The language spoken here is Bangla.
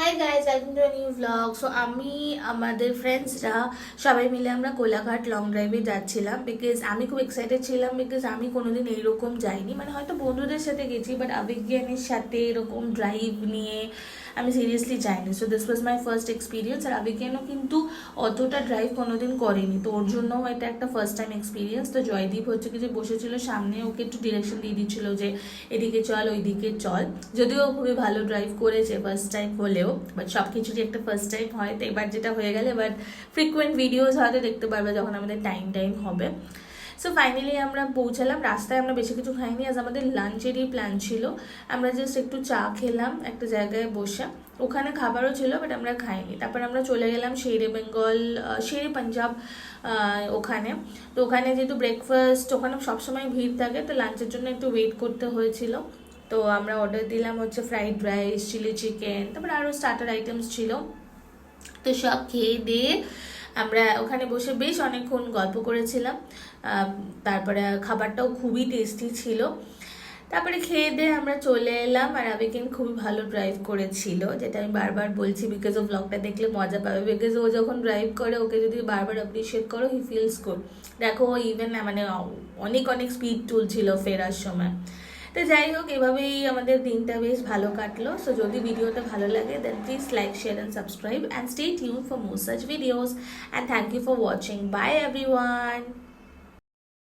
Hi guys, welcome to new blog. So আমি আমাদের ফ্রেন্ডসরা সবাই মিলে আমরা কোলাঘাট লং ড্রাইভে যাচ্ছিলাম। বিকজ আমি খুব এক্সাইটেড ছিলাম, বিকজ আমি কোনোদিন এইরকম যাইনি। মানে হয়তো বন্ধুদের সাথে গেছি, বাট আবেগজ্ঞানের সাথে এরকম ড্রাইভ নিয়ে আমি সিরিয়াসলি যাইনি। So this was my first experience. আর আবেগজ্ঞানও কিন্তু অতটা ড্রাইভ কোনোদিন করেনি, তো ওর জন্য এটা একটা ফার্স্ট টাইম এক্সপিরিয়েন্স। তো জয়দীপ হচ্ছে কি যে বসেছিল সামনে, ওকে একটু ডিরেকশন দিয়ে দিচ্ছিল যে এদিকে চল ওইদিকে চল। যদিও খুবই ভালো ড্রাইভ করেছে ফার্স্ট টাইম হলেও, বাট সব কিছুরই একটা ফার্স্ট টাইম হয়। তো এবার যেটা হয়ে গেলে এবার ফ্রিকুয়েন্ট ভিডিওস হয়তো দেখতে পারবে যখন আমাদের টাইম হবে। সো ফাইনালি আমরা পৌঁছালাম। রাস্তায় আমরা বেশি কিছু খাইনি, আজ আমাদের লাঞ্চেরই প্ল্যান ছিল। আমরা জাস্ট একটু চা খেলাম একটা জায়গায় বসে, ওখানে খাবারও ছিল বাট আমরা খাইনি। তারপর আমরা চলে গেলাম শেরে বেঙ্গল, শেরে পাঞ্জাব ওখানে। তো ওখানে যেহেতু ব্রেকফাস্ট ওখানে সবসময় ভিড় থাকে, তো লাঞ্চের জন্য একটু ওয়েট করতে হয়েছিল। তো আমরা অর্ডার দিলাম হচ্ছে ফ্রাইড রাইস, চিলি চিকেন, তারপর আরও স্টার্টার আইটেমস ছিল। তো সব খেয়ে দিয়ে আমরা ওখানে বসে বেশ অনেকক্ষণ গল্প করেছিলাম। তারপরে খাবারটাও খুবই টেস্টি ছিল। তারপরে খেয়ে দিয়ে আমরা চলে এলাম। আর আবেগিন খুবই ভালো ড্রাইভ করেছিল, যেটা আমি বারবার বলছি, বিকজ ও ব্লগটা দেখলে মজা পাবে। বিকজ ও যখন ড্রাইভ করে ওকে যদি বারবার অ্যাপ্রিসিয়েট করো, হি ফিলস গুড। দেখো ও ইভেন মানে অনেক অনেক স্পিড তুলছিল ফেরার সময়। তো যাই হোক, এভাবেই আমাদের দিনটা বেশ ভালো কাটলো। সো যদি ভিডিওটা ভালো লাগে then please like, share and subscribe and stay tune for more such videos. And thank you for watching. Bye everyone.